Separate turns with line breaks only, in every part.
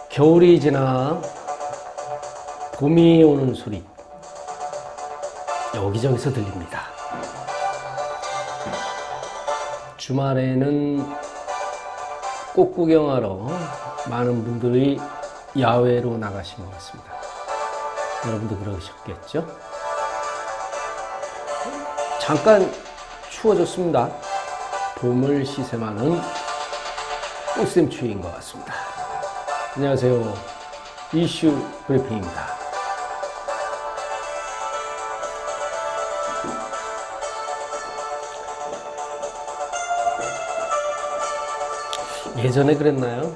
겨울이 지나 봄이 오는 소리 여기저기서 들립니다. 주말에는 꽃 구경하러 많은 분들이 야외로 나가신 것 같습니다. 여러분도 그러셨겠죠? 잠깐 추워졌습니다. 봄을 시샘하는 꽃샘추위인 것 같습니다. 안녕하세요. 이슈 브리핑입니다. 예전에 그랬나요?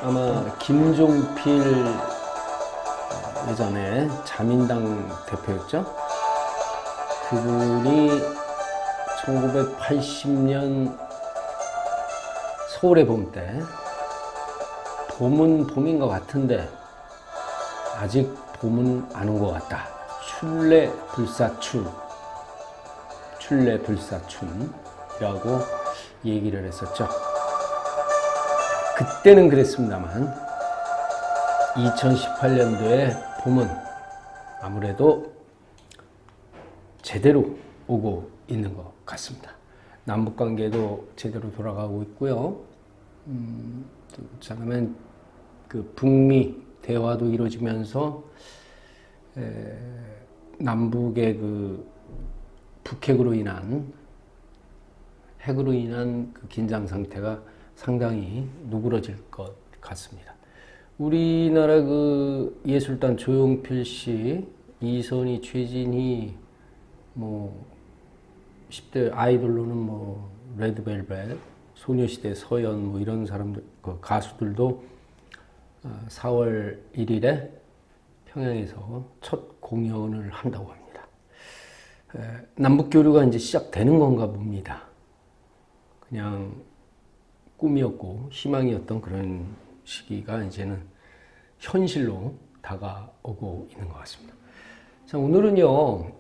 아마 김종필 예전에 자민당 대표였죠? 그분이 1980년 서울의 봄 때 봄은 봄인 것 같은데 아직 봄은 안 온 것 같다. 출래불사춘이라고 얘기를 했었죠. 그때는 그랬습니다만 2018년도에 봄은 아무래도 제대로 오고 있는 것 같습니다. 남북관계도 제대로 돌아가고 있고요. 그다음에 그 북미 대화도 이루어지면서 남북의 그 북핵으로 인한 그 긴장 상태가 상당히 누그러질 것 같습니다. 우리나라 그 예술단 조용필 씨, 이선희, 최진희, 뭐 10대 아이돌로는 뭐 레드벨벳, 소녀시대 서연 뭐 이런 사람들, 그 가수들도 4월 1일에 평양에서 첫 공연을 한다고 합니다. 남북 교류가 이제 시작되는 건가 봅니다. 그냥 꿈이었고 희망이었던 그런 시기가 이제는 현실로 다가오고 있는 것 같습니다. 자, 오늘은요,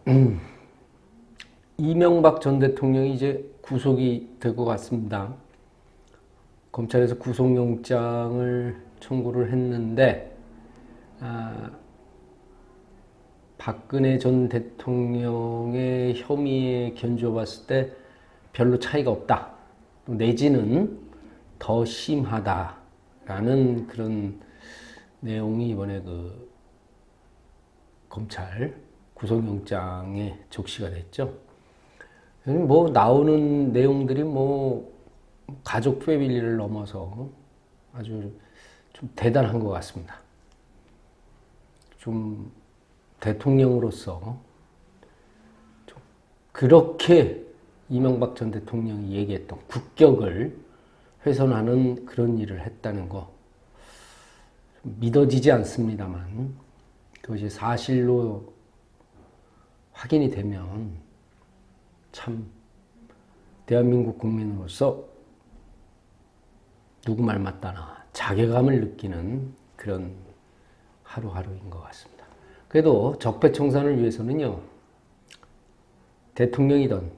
이명박 전 대통령이 이제 구속이 될 것 같습니다. 검찰에서 구속영장을 청구를 했는데, 박근혜 전 대통령의 혐의에 견주어봤을 때 별로 차이가 없다. 내지는 더 심하다라는 그런 내용이 이번에 그 검찰 구속영장에 적시가 됐죠. 뭐 나오는 내용들이 뭐 가족 패밀리를 넘어서 아주 좀 대단한 것 같습니다. 좀 대통령으로서 좀 그렇게 이명박 전 대통령이 얘기했던 국격을 훼손하는 그런 일을 했다는 거 믿어지지 않습니다만 그것이 사실로 확인이 되면 참 대한민국 국민으로서 누구 말 맞다나 자괴감을 느끼는 그런 하루하루인 것 같습니다. 그래도 적폐청산을 위해서는요, 대통령이든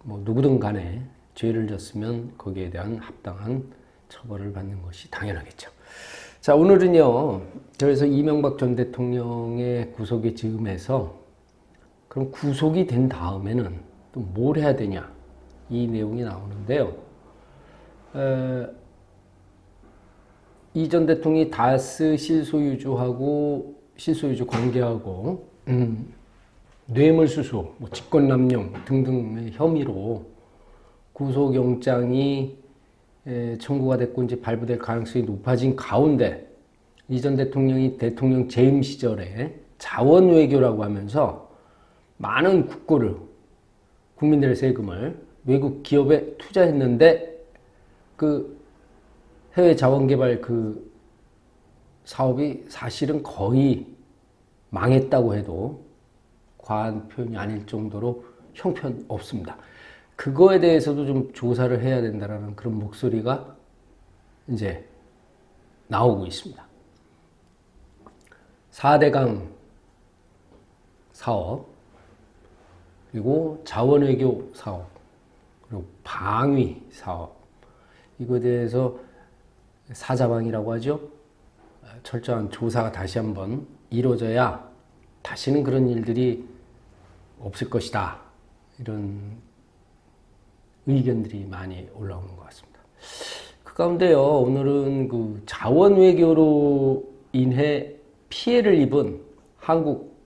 뭐 누구든 간에 죄를 졌으면 거기에 대한 합당한 처벌을 받는 것이 당연하겠죠. 자, 오늘은요, 그래서 이명박 전 대통령의 구속의 즈음에서 그럼 구속이 된 다음에는 또 뭘 해야 되냐, 이 내용이 나오는데요. 이 전 대통령이 다스 실소유주 관계하고 뇌물수수, 뭐 직권남용 등등의 혐의로 구속영장이 청구가 됐고 이제 발부될 가능성이 높아진 가운데 이 전 대통령이 대통령 재임 시절에 자원외교라고 하면서 많은 국민들의 세금을 외국 기업에 투자했는데 그 해외 자원개발 그 사업이 사실은 거의 망했다고 해도 과한 표현이 아닐 정도로 형편없습니다. 그거에 대해서도 좀 조사를 해야 된다는 그런 목소리가 이제 나오고 있습니다. 4대강 사업, 그리고 자원외교 사업, 그리고 방위 사업, 이거에 대해서 사자방이라고 하죠. 철저한 조사가 다시 한번 이루어져야 다시는 그런 일들이 없을 것이다. 이런 의견들이 많이 올라오는 것 같습니다. 그 가운데요, 오늘은 그 자원 외교로 인해 피해를 입은 한국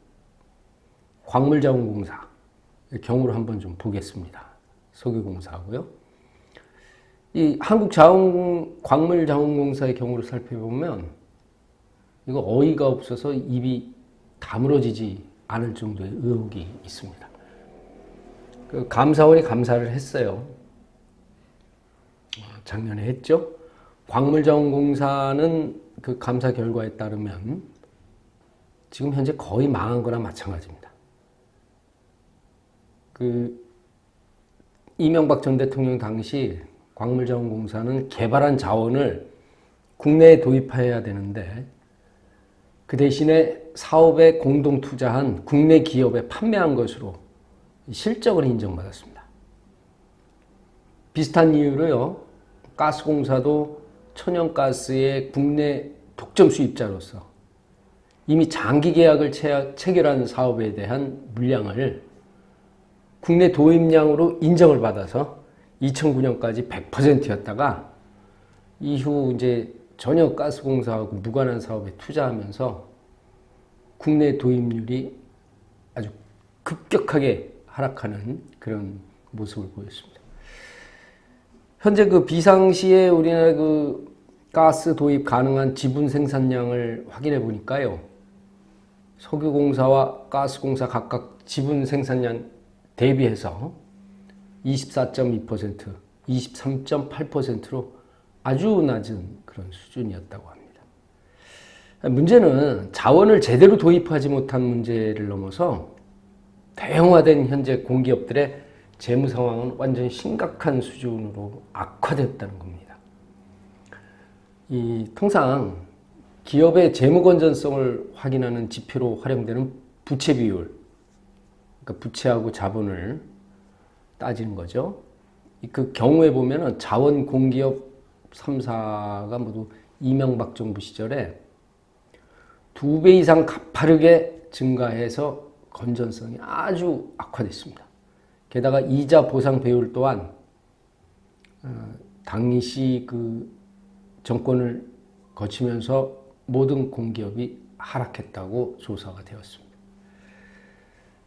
광물자원공사 경우를 한번 좀 보겠습니다. 석유공사하고요. 이 한국 광물자원공사의 경우를 살펴보면 이거 어이가 없어서 입이 다물어지지 않을 정도의 의혹이 있습니다. 그 감사원이 감사를 했어요. 작년에 했죠. 광물자원공사는 그 감사 결과에 따르면 지금 현재 거의 망한 거나 마찬가지입니다. 그 이명박 전 대통령 당시 광물자원공사는 개발한 자원을 국내에 도입해야 되는데 그 대신에 사업에 공동 투자한 국내 기업에 판매한 것으로 실적을 인정받았습니다. 비슷한 이유로요, 가스공사도 천연가스의 국내 독점 수입자로서 이미 장기 계약을 체결한 사업에 대한 물량을 국내 도입량으로 인정을 받아서 2009년까지 100%였다가 이후 이제 전혀 가스공사하고 무관한 사업에 투자하면서 국내 도입률이 아주 급격하게 하락하는 그런 모습을 보였습니다. 현재 그 비상시에 우리나라 그 가스 도입 가능한 지분 생산량을 확인해 보니까요, 석유공사와 가스공사 각각 지분 생산량 대비해서 24.2%, 23.8%로 아주 낮은 그런 수준이었다고 합니다. 문제는 자원을 제대로 도입하지 못한 문제를 넘어서 대형화된 현재 공기업들의 재무 상황은 완전 심각한 수준으로 악화됐다는 겁니다. 통상 기업의 재무 건전성을 확인하는 지표로 활용되는 부채 비율, 그러니까 부채하고 자본을 따지는 거죠. 그 경우에 보면은 자원 공기업 3사가 모두 이명박 정부 시절에 2배 이상 가파르게 증가해서 건전성이 아주 악화됐습니다. 게다가 이자 보상 배율 또한 당시 그 정권을 거치면서 모든 공기업이 하락했다고 조사가 되었습니다.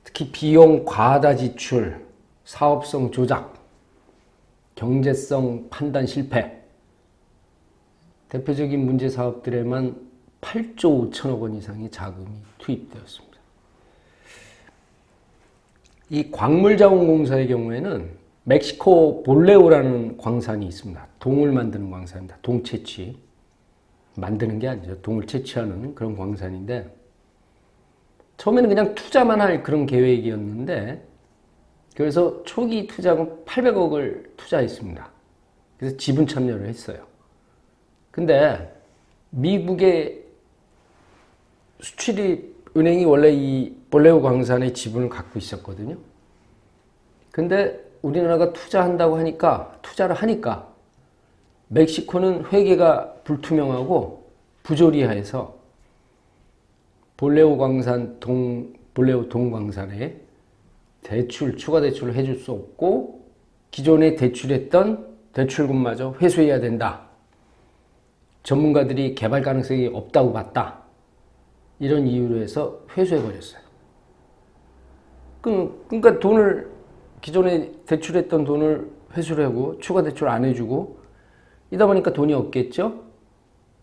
특히 비용 과다 지출, 사업성 조작, 경제성 판단 실패, 대표적인 문제 사업들에만 8조 5천억 원 이상의 자금이 투입되었습니다. 이 광물자원공사의 경우에는 멕시코 볼레오라는 광산이 있습니다. 동을 만드는 광산입니다. 동 채취. 만드는 게 아니죠. 동을 채취하는 그런 광산인데, 처음에는 그냥 투자만 할 그런 계획이었는데, 그래서 초기 투자금 800억을 투자했습니다. 그래서 지분 참여를 했어요. 근데 미국의 수출입은행이 원래 이 볼레오 광산의 지분을 갖고 있었거든요. 근데 우리나라가 투자를 하니까 멕시코는 회계가 불투명하고 부조리하여서 볼레오 동광산에 추가 대출을 해줄 수 없고 기존에 대출했던 대출금마저 회수해야 된다. 전문가들이 개발 가능성이 없다고 봤다. 이런 이유로 해서 회수해버렸어요. 그러니까 기존에 대출했던 돈을 회수를 하고 추가 대출 안 해주고 이다 보니까 돈이 없겠죠.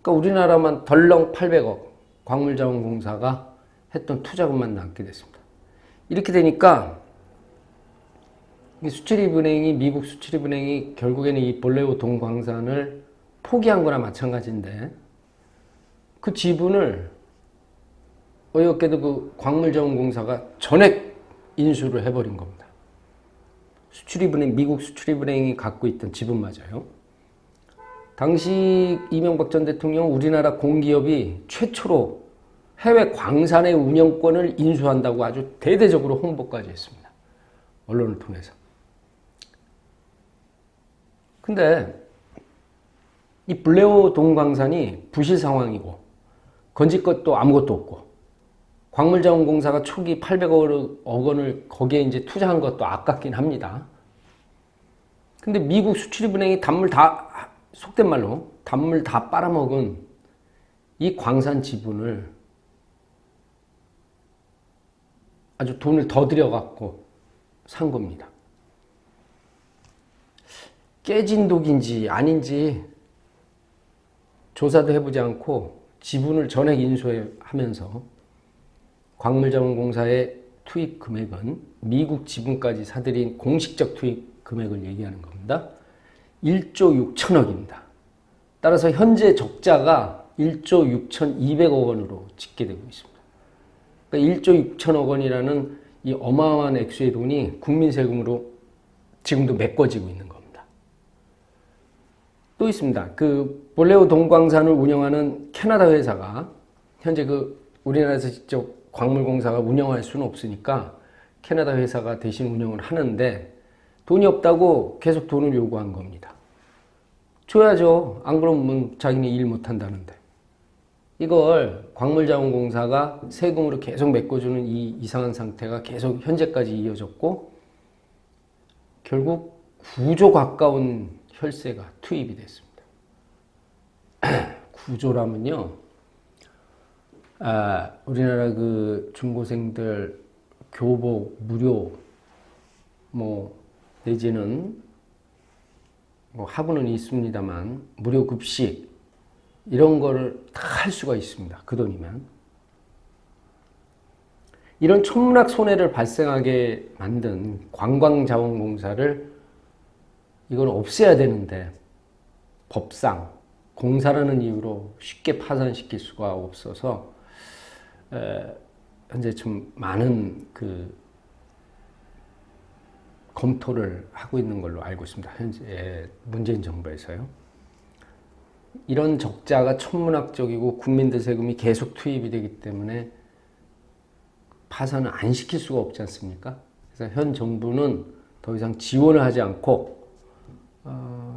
그러니까 우리나라만 덜렁 800억 광물자원공사가 했던 투자금만 남게 됐습니다. 이렇게 되니까 미국 수출입은행이 결국에는 이 볼레오 동광산을 포기한 거나 마찬가지인데, 그 지분을 어이없게도 그 광물자원공사가 전액 인수를 해버린 겁니다. 미국 수출입은행이 갖고 있던 지분마저요. 당시 이명박 전 대통령 우리나라 공기업이 최초로 해외 광산의 운영권을 인수한다고 아주 대대적으로 홍보까지 했습니다. 언론을 통해서. 근데 이 블레오 동광산이 부실 상황이고 건질 것도 아무것도 없고 광물자원공사가 초기 800억 원을 거기에 이제 투자한 것도 아깝긴 합니다. 근데 미국 수출입은행이 속된 말로 단물 다 빨아먹은 이 광산 지분을 아주 돈을 더 들여갖고 산 겁니다. 깨진 독인지 아닌지 조사도 해보지 않고 지분을 전액 인수하면서 광물자원공사의 투입 금액은 미국 지분까지 사들인 공식적 투입 금액을 얘기하는 겁니다. 1조 6천억입니다. 따라서 현재 적자가 1조 6,200억 원으로 집계되고 있습니다. 그러니까 1조 6천억 원이라는 이 어마어마한 액수의 돈이 국민 세금으로 지금도 메꿔지고 있는 겁니다. 또 있습니다. 그 볼레오 동광산을 운영하는 캐나다 회사가 현재 우리나라에서 직접 광물공사가 운영할 수는 없으니까 캐나다 회사가 대신 운영을 하는데 돈이 없다고 계속 돈을 요구한 겁니다. 줘야죠. 안 그러면 자기네 일 못한다는데. 이걸 광물자원공사가 세금으로 계속 메꿔주는 이 이상한 상태가 계속 현재까지 이어졌고 결국 9조 가까운 혈세가 투입이 됐습니다. 9조라면요. 우리나라 중고생들 교복 무료 내지는 하부는 있습니다만 무료 급식 이런 거를 다 할 수가 있습니다. 그 돈이면. 이런 천문학 손해를 발생하게 만든 관광자원공사를 이건 없애야 되는데 법상 공사라는 이유로 쉽게 파산시킬 수가 없어서 현재 좀 많은 검토를 하고 있는 걸로 알고 있습니다. 현재 문재인 정부에서요. 이런 적자가 천문학적이고 국민들 세금이 계속 투입이 되기 때문에 파산을 안 시킬 수가 없지 않습니까? 그래서 현 정부는 더 이상 지원을 하지 않고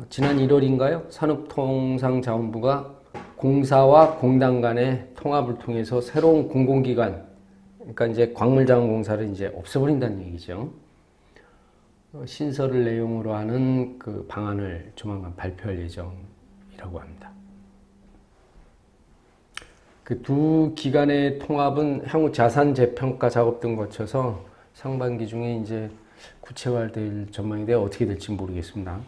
지난 1월인가요? 산업통상자원부가 공사와 공단 간의 통합을 통해서 새로운 공공기관, 그러니까 이제 광물자원공사를 이제 없애버린다는 얘기죠. 신설을 내용으로 하는 그 방안을 조만간 발표할 예정이라고 합니다. 그 두 기관의 통합은 향후 자산 재평가 작업 등 거쳐서 상반기 중에 이제 구체화될 전망인데 어떻게 될지 모르겠습니다.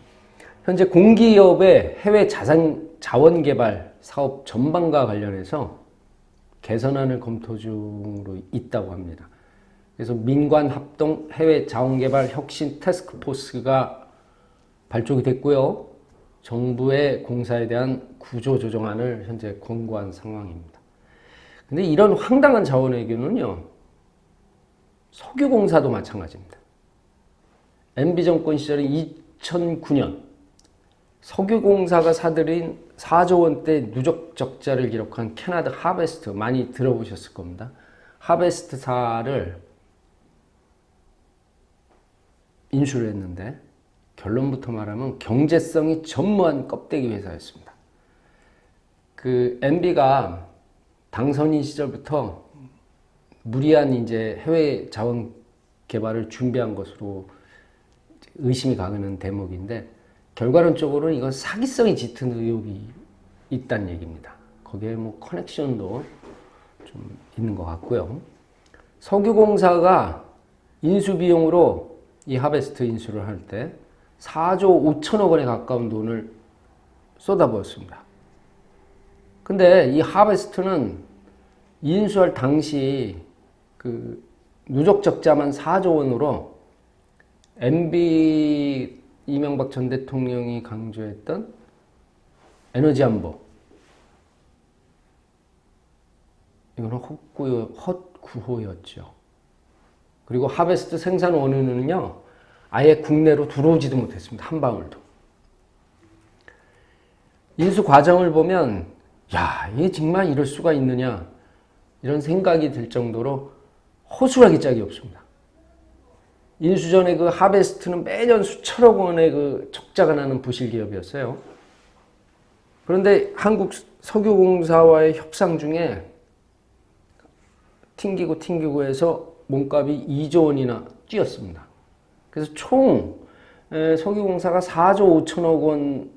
현재 공기업의 해외 자원 개발 사업 전반과 관련해서 개선안을 검토 중으로 있다고 합니다. 그래서 민관 합동 해외 자원개발 혁신 태스크포스가 발족이 됐고요. 정부의 공사에 대한 구조 조정안을 현재 권고한 상황입니다. 근데 이런 황당한 자원외교는요, 석유공사도 마찬가지입니다. MB정권 시절인 2009년 석유공사가 사들인 4조 원대 누적 적자를 기록한 캐나다 하베스트, 많이 들어보셨을 겁니다. 하베스트사를 인수를 했는데 결론부터 말하면 경제성이 전무한 껍데기 회사였습니다. MB가 당선인 시절부터 무리한 이제 해외 자원 개발을 준비한 것으로 의심이 가는 대목인데 결과론적으로는 이건 사기성이 짙은 의혹이 있다는 얘기입니다. 거기에 커넥션도 좀 있는 것 같고요. 석유공사가 인수비용으로 이 하베스트 인수를 할 때 4조 5천억 원에 가까운 돈을 쏟아부었습니다. 근데 이 하베스트는 인수할 당시 누적 적자만 4조 원으로 MB 이명박 전 대통령이 강조했던 에너지 안보, 이건 헛구호였죠. 그리고 하베스트 생산 원유는요, 아예 국내로 들어오지도 못했습니다. 한 방울도. 인수 과정을 보면 야, 이게 정말 이럴 수가 있느냐 이런 생각이 들 정도로 허술하기 짝이 없습니다. 인수전에 그 하베스트는 매년 수천억 원의 그 적자가 나는 부실 기업이었어요. 그런데 한국 석유공사와의 협상 중에 튕기고 해서 몸값이 2조 원이나 뛰었습니다. 그래서 총 석유공사가 4조 5천억 원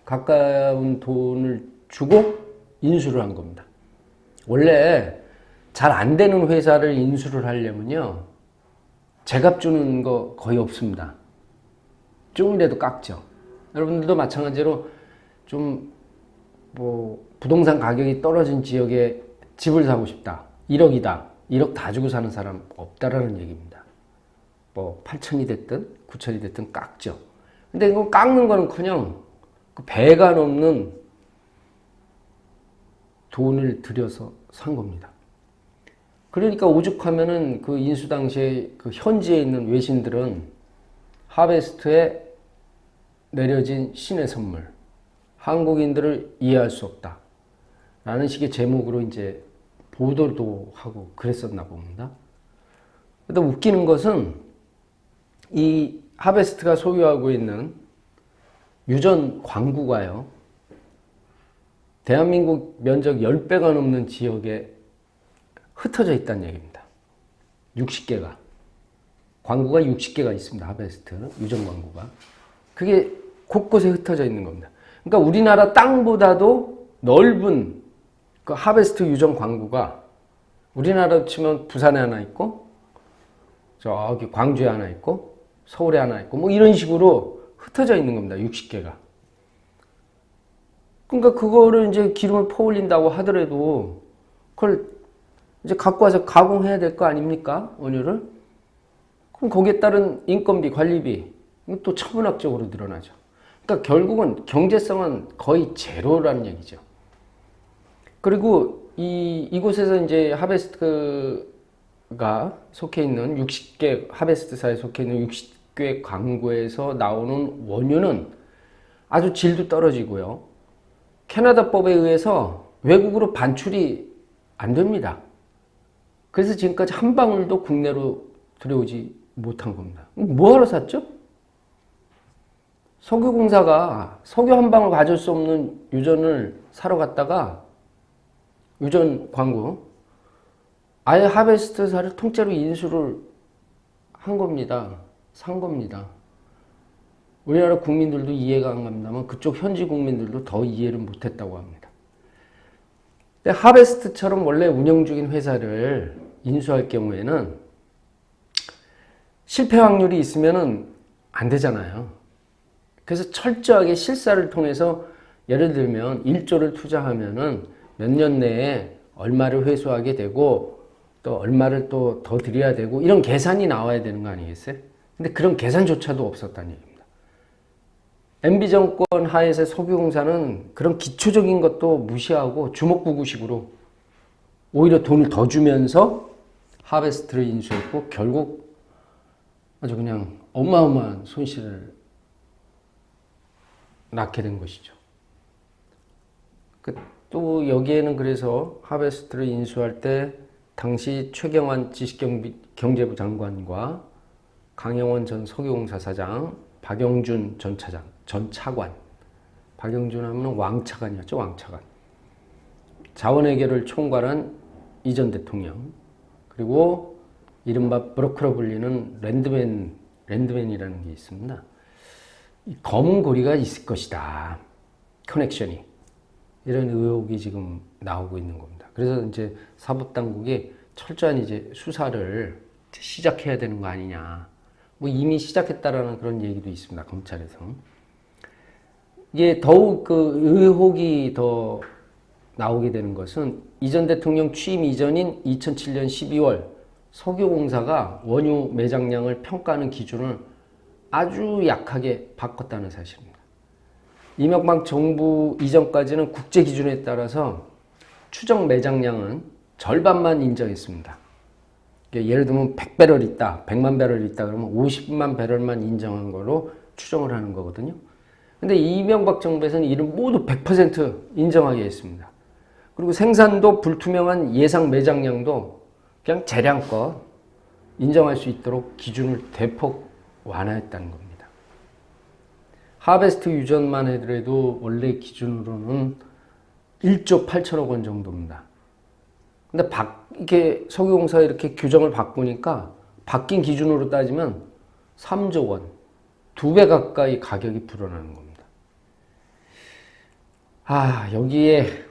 가까운 돈을 주고 인수를 한 겁니다. 원래 잘 안 되는 회사를 인수를 하려면요, 제값 주는 거 거의 없습니다. 조금이라도 깎죠. 여러분들도 마찬가지로 좀 뭐 부동산 가격이 떨어진 지역에 집을 사고 싶다. 1억이다. 1억 다 주고 사는 사람 없다라는 얘기입니다. 뭐 8천이 됐든 9천이 됐든 깎죠. 근데 이거 깎는 거는커녕 그 배가 넘는 돈을 들여서 산 겁니다. 그러니까 오죽하면은 그 인수 당시에 그 현지에 있는 외신들은 하베스트에 내려진 신의 선물, 한국인들을 이해할 수 없다 라는 식의 제목으로 이제 보도도 하고 그랬었나 봅니다. 근데 웃기는 것은 이 하베스트가 소유하고 있는 유전 광구가요, 대한민국 면적 10배가 넘는 지역에 흩어져 있다는 얘기입니다. 60개가. 광구가 60개가 있습니다. 하베스트 유전 광구가. 그게 곳곳에 흩어져 있는 겁니다. 그러니까 우리나라 땅보다도 넓은 그 하베스트 유전 광구가 우리나라로 치면 부산에 하나 있고, 저기 광주에 하나 있고, 서울에 하나 있고, 뭐 이런 식으로 흩어져 있는 겁니다. 60개가. 그러니까 그거를 이제 기름을 퍼올린다고 하더라도 그걸 이제 갖고 와서 가공해야 될 거 아닙니까? 원유를. 그럼 거기에 따른 인건비, 관리비, 또 천문학적으로 늘어나죠. 그러니까 결국은 경제성은 거의 제로라는 얘기죠. 그리고 이곳에서 이제 하베스트가 속해 있는 60개, 하베스트사에 속해 있는 60개 광구에서 나오는 원유는 아주 질도 떨어지고요. 캐나다법에 의해서 외국으로 반출이 안 됩니다. 그래서 지금까지 한 방울도 국내로 들여오지 못한 겁니다. 뭐하러 샀죠? 석유공사가 석유 한 방울 가질 수 없는 유전을 사러 갔다가 유전 광구, 아예 하베스트사를 통째로 인수를 한 겁니다. 산 겁니다. 우리나라 국민들도 이해가 안 갑니다만 그쪽 현지 국민들도 더 이해를 못했다고 합니다. 근데 하베스트처럼 원래 운영 중인 회사를 인수할 경우에는 실패 확률이 있으면 안 되잖아요. 그래서 철저하게 실사를 통해서 예를 들면 1조를 투자하면은 몇 년 내에 얼마를 회수하게 되고 또 얼마를 또 더 드려야 되고 이런 계산이 나와야 되는 거 아니겠어요? 근데 그런 계산조차도 없었다는 얘기입니다. MB정권 하에서 석유공사는 그런 기초적인 것도 무시하고 주먹구구식으로 오히려 돈을 더 주면서 하베스트를 인수했고 결국 아주 그냥 어마어마한 손실을 낳게 된 것이죠. 또 여기에는 그래서 하베스트를 인수할 때 당시 최경환 지식경제부 장관과 강영원 전 석유공사 사장, 박영준 전 차관, 박영준 하면 왕차관이었죠, 왕차관. 자원외교를 총괄한 이전 대통령, 그리고 이른바 브로커로 불리는 랜드맨이라는 게 있습니다. 검은 고리가 있을 것이다. 커넥션이. 이런 의혹이 지금 나오고 있는 겁니다. 그래서 이제 사법당국이 철저한 이제 수사를 시작해야 되는 거 아니냐. 뭐 이미 시작했다라는 그런 얘기도 있습니다. 검찰에서. 이게 더욱 그 의혹이 더 나오게 되는 것은 이전 대통령 취임 이전인 2007년 12월 석유공사가 원유 매장량을 평가하는 기준을 아주 약하게 바꿨다는 사실입니다. 이명박 정부 이전까지는 국제 기준에 따라서 추정 매장량은 절반만 인정했습니다. 예를 들면 100배럴 있다, 100만 배럴 있다 그러면 50만 배럴만 인정한 걸로 추정을 하는 거거든요. 근데 이명박 정부에서는 이를 모두 100% 인정하게 했습니다. 그리고 생산도 불투명한 예상 매장량도 그냥 재량껏 인정할 수 있도록 기준을 대폭 완화했다는 겁니다. 하베스트 유전만 해도 원래 기준으로는 1조 8천억 원 정도입니다. 근데 이렇게 석유공사가 이렇게 규정을 바꾸니까 바뀐 기준으로 따지면 3조 원, 2배 가까이 가격이 불어나는 겁니다. 여기에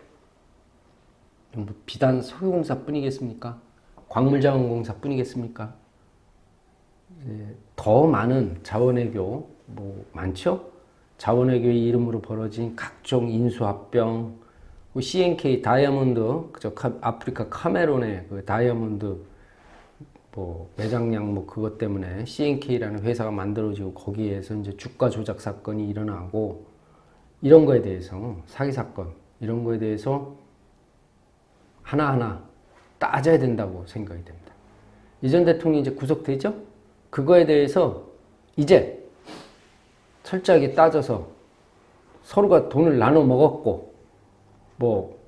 뭐 비단 석유공사뿐이겠습니까? 광물자원공사뿐이겠습니까? 더 많은 자원외교 뭐 많죠? 자원외교의 이름으로 벌어진 각종 인수합병, CNK 다이아몬드, 아프리카 카메론의 그 다이아몬드 뭐 매장량 뭐 그것 때문에 CNK라는 회사가 만들어지고 거기에서 이제 주가 조작 사건이 일어나고 이런 거에 대해서 사기 사건 이런 거에 대해서 하나하나 따져야 된다고 생각이 됩니다. 이 전 대통령이 이제 구속되죠? 그거에 대해서 이제 철저하게 따져서 서로가 돈을 나눠 먹었고 뭐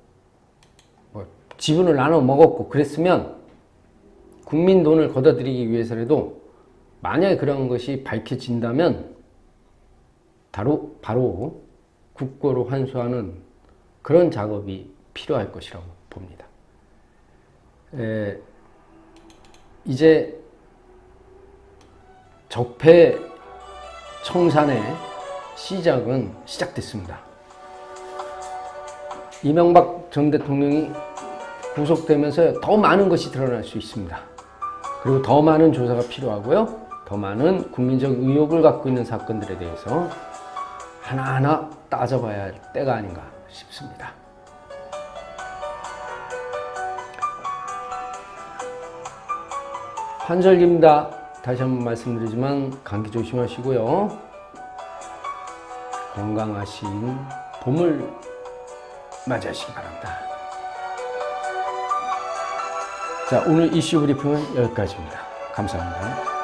지분을 나눠 먹었고 그랬으면 국민 돈을 걷어들이기 위해서라도 만약에 그런 것이 밝혀진다면 바로 국고로 환수하는 그런 작업이 필요할 것이라고 봅니다. 이제 적폐 청산의 시작은 시작됐습니다. 이명박 전 대통령이 구속되면서 더 많은 것이 드러날 수 있습니다. 그리고 더 많은 조사가 필요하고요. 더 많은 국민적 의혹을 갖고 있는 사건들에 대해서 하나하나 따져봐야 할 때가 아닌가 싶습니다. 환절기입니다. 다시 한번 말씀드리지만 감기 조심하시고요. 건강하신 봄을 맞이하시기 바랍니다. 자, 오늘 이슈 브리핑은 여기까지입니다. 감사합니다.